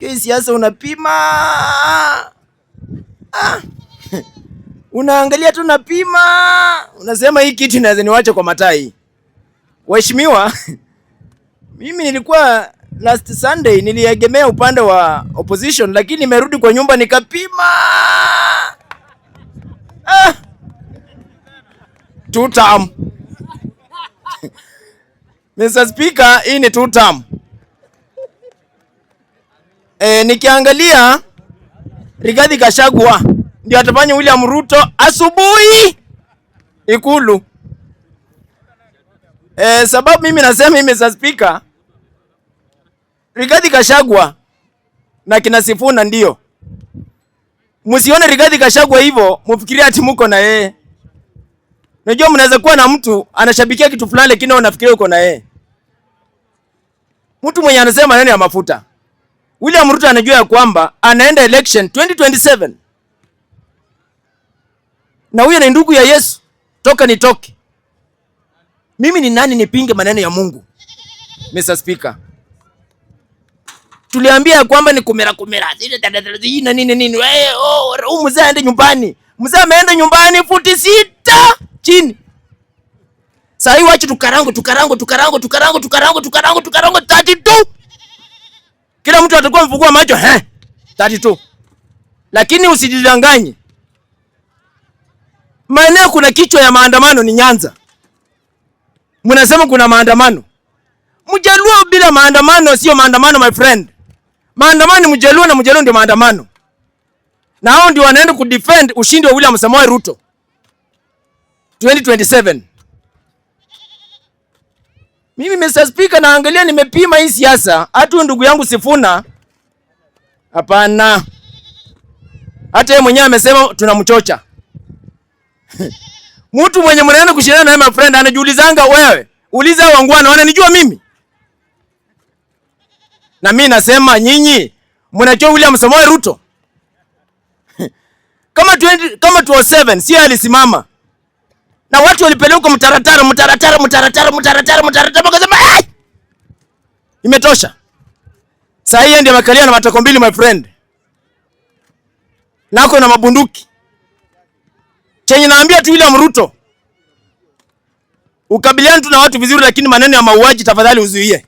Hiyo siasa unapima. Unaangalia tu unapima. Unasema hii kitu inaweza niwache kwa matai. Waheshimiwa, mimi nilikuwa last Sunday niliegemea upande wa opposition, lakini nimerudi kwa nyumba nikapima. Two term. Mr. Speaker, hii ni two term. Nikiangalia Rigathi Gachagua ndio atafanya William Ruto asubuhi Ikulu. Sababu mimi nasema mimi Mr. Speaker, Rigathi Gachagua na kina Sifuna ndio. Msione Rigathi Gachagua hivyo, mfikirie ati mko na yeye. Unajua mnaweza kuwa na mtu anashabikia kitu fulani lakini unafikiria uko na yeye. Mtu mwenye anasema maneno ya mafuta. William Ruto anajua ya kwamba anaenda election 2027. Na huyo ni ndugu ya Yesu. Toka nitoke. Mimi ni nani nipinge maneno ya Mungu? Mr. Speaker. Tuliambia kwamba ni kumera. Na nini. Mzee aende nyumbani. Mzee ameenda nyumbani futi 6 chini. Sasa hii wacha tukarango 32. Kila mtu atakuwa mfungua macho 32. Lakini usijidanganye. Maeneo kuna kichwa ya maandamano ni Nyanza. Mnasema kuna maandamano. Mjaluo bila maandamano sio maandamano my friend. Maandamano Mjaluo na Mjaluo ndio maandamano. Na hao ndio wanaenda kudefend ushindi wa William Samoei Ruto 2027. Mimi Mr. Speaker naangalia nimepima hii siasa. Hata ndugu yangu Sifuna hapana. Hata yeye mwenyewe amesema tunamchocha. Mtu mwenye mnaenda kushindana naye my friend anajiulizanga wewe. Uliza wangwana wananijua mimi. Na mimi nasema nyinyi mnajua William Samoei Ruto. Kama 2007 si alisimama. Na watu walipeleka mtaratara wakasema imetosha. Sasa hii ndio makalia na matako mbili my friend. Nako na mabunduki. Chenye naambia tu William Ruto. Ukabiliana tu na watu vizuri lakini maneno ya mauaji tafadhali uzuie.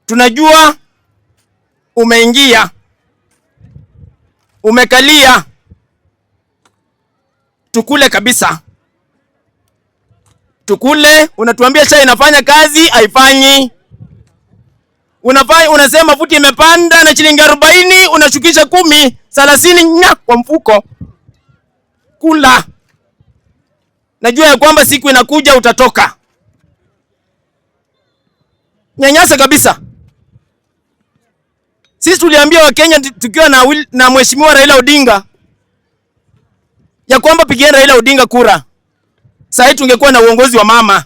Tunajua umeingia. Umekalia. Tukule kabisa. Tukule, unatuambia chai inafanya kazi, haifanyi. Unasema futi imepanda na shilingi 40, unashukisha 10, 30 kwa mfuko. Kula. Najua ya kwamba siku inakuja utatoka. Nyanyasa kabisa. Sisi tuliambia Wakenya tukiwa na Mheshimiwa Raila Odinga ya kwamba pigieni Raila Odinga kura. Sasa hii tungekuwa na uongozi wa mama.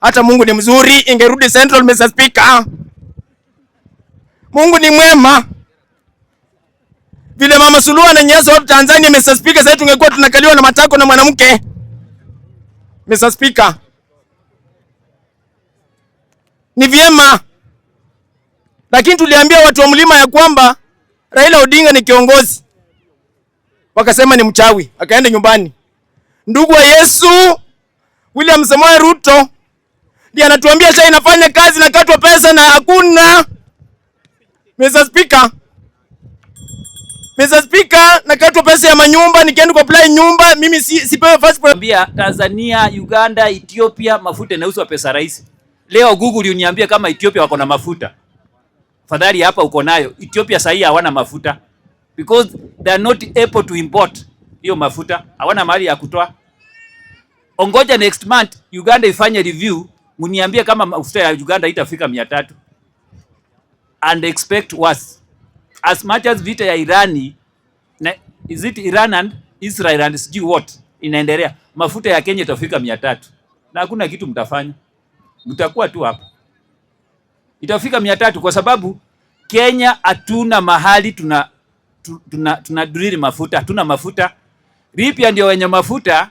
Hata Mungu ni mzuri, ingerudi Central Mr. Speaker. Mungu ni mwema. Vile Mama Suluhu ananyanyasa watu Tanzania Mr. Speaker, sasa tungekuwa tunakaliwa na matako na mwanamke. Mr. Speaker. Ni vyema. Lakini tuliambia watu wa mlima ya kwamba Raila Odinga ni kiongozi. Wakasema ni mchawi, akaenda nyumbani. Ndugu wa Yesu William Samoei Ruto ndiye anatuambia sasa inafanya kazi na katwa pesa na hakuna. Mr. Speaker. Mr. Speaker, na katwa pesa ya manyumba nikienda ku apply nyumba mimi sipewe first kuambia Tanzania, Uganda, Ethiopia mafuta inauzwa pesa rahisi. Leo Google uniambia kama Ethiopia wako na mafuta. Fadhali hapa uko nayo. Ethiopia sasa hawana mafuta because they are not able to import hiyo mafuta. Hawana mahali ya kutoa. Ongoja next month Uganda ifanye review, mniambie kama mafuta ya Uganda itafika 300. And expect worse. As much as vita ya Irani na is it Iran and Israel and sijui what inaendelea, mafuta ya Kenya itafika 300. Na hakuna kitu mtafanya. Mtakuwa tu hapa. Itafika 300 kwa sababu Kenya hatuna mahali tuna drili mafuta, hatuna mafuta. Libya ndio wenye mafuta,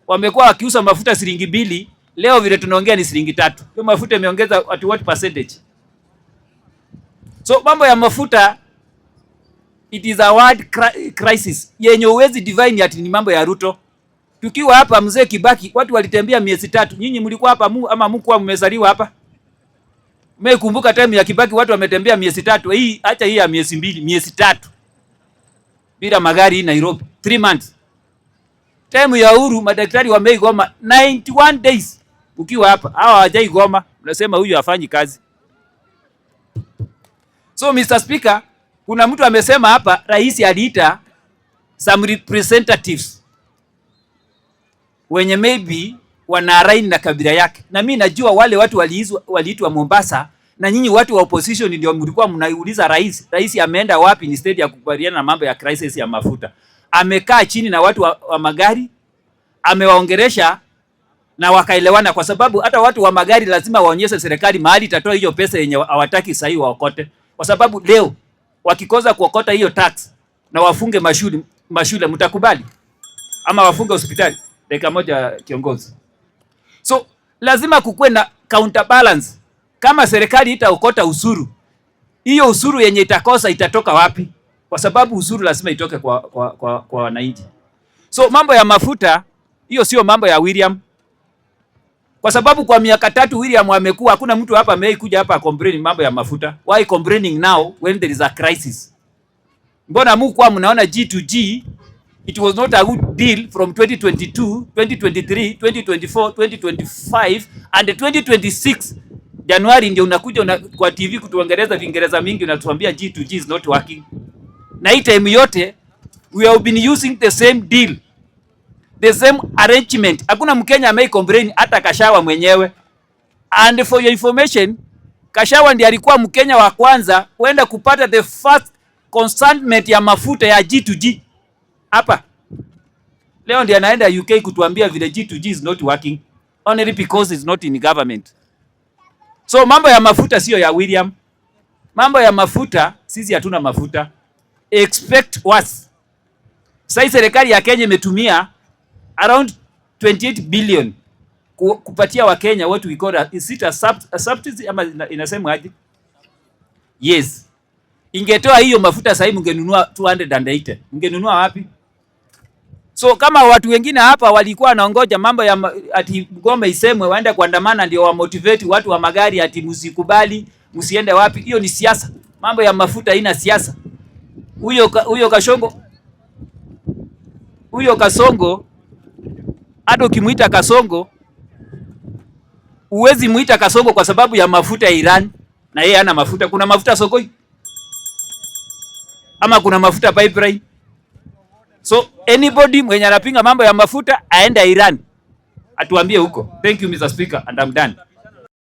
wamekuwa wakiuza mafuta shilingi 2, leo vile tunaongea ni shilingi 3. Hiyo mafuta imeongeza at what percentage? So mambo ya mafuta, it is a world crisis yenye uwezi divine ati ni mambo ya Ruto. Tukiwa hapa mzee Kibaki watu walitembea miezi 3. Nyinyi mlikuwa hapa ama mkuwa mmezaliwa hapa? Mmekumbuka time ya Kibaki watu wametembea miezi 3. Hii acha hii ya miezi 2, miezi 3. Bila magari hii Nairobi 3 months. Time ya Uhuru madaktari wameigoma 91 days. Ukiwa hapa hawa hawajaigoma, unasema huyu hafanyi kazi. So Mr. Speaker, kuna mtu amesema hapa rais aliita some representatives wenye maybe wanaraini na kabila yake. Na mimi najua wale watu waliitwa Mombasa, na nyinyi watu wa opposition ndio mlikuwa mnauliza rais ameenda wapi instead ya kukubaliana na mambo ya crisis ya mafuta. Amekaa chini na watu wa magari, amewaongeresha na wakaelewana, kwa sababu hata watu wa magari lazima waonyeshe serikali mahali itatoa hiyo pesa yenye hawataki sahi waokote. Kwa sababu leo wakikoza kuokota hiyo tax na wafunge mashule mtakubali? Ama wafunge hospitali? Dakika moja kiongozi. So lazima kukuwe na counterbalance. Kama serikali itaokota usuru, hiyo usuru yenye itakosa itatoka wapi? Kwa sababu usuru lazima itoke kwa wananchi. So mambo ya mafuta hiyo sio mambo ya William. Kwa sababu kwa miaka 3 William amekuwa, hakuna mtu hapa kuja hapa complain mambo ya mafuta. Why complaining now when there is a crisis? Mbona mko mnaona G2G it was not a good deal from 2022, 2023, 2024, 2025 and 2026 January ndio unakuja kwa TV kutuongeleza Kiingereza mingi unatuambia G2G is not working. Na hii time yote we have been using the same deal, the same arrangement. Hakuna Mkenya complain, hata Kashawa mwenyewe. And for your information, Kashawa ndiye alikuwa Mkenya wa kwanza kwenda kupata the first consignment ya mafuta ya G2G. Hapa leo ndiye anaenda UK kutuambia vile G2G is not working only because it's not in government. So mambo ya mafuta sio ya William. Mambo ya mafuta sisi hatuna mafuta. Expect worse. Sasa serikali ya Kenya imetumia around 28 billion kupatia wa Kenya what we call is it a subsidy ama inasema aje? Yes. Ingetoa hiyo mafuta sasa hivi mngenunua 280. Mngenunua wapi? So kama watu wengine hapa walikuwa wanaongoja mambo ya ati Gombe isemwe waende kuandamana ndio wa motivate watu wa magari ati msikubali, msiende wapi, hiyo ni siasa. Mambo ya mafuta haina siasa. Huyo Kasongo hata ukimuita Kasongo uwezi muita Kasongo kwa sababu ya mafuta ya Iran, na yeye hana mafuta. Kuna mafuta Sokoi? Ama kuna mafuta pipeline? So anybody mwenye anapinga mambo ya mafuta aende Iran atuambie huko. Thank you Mr. Speaker and I'm done.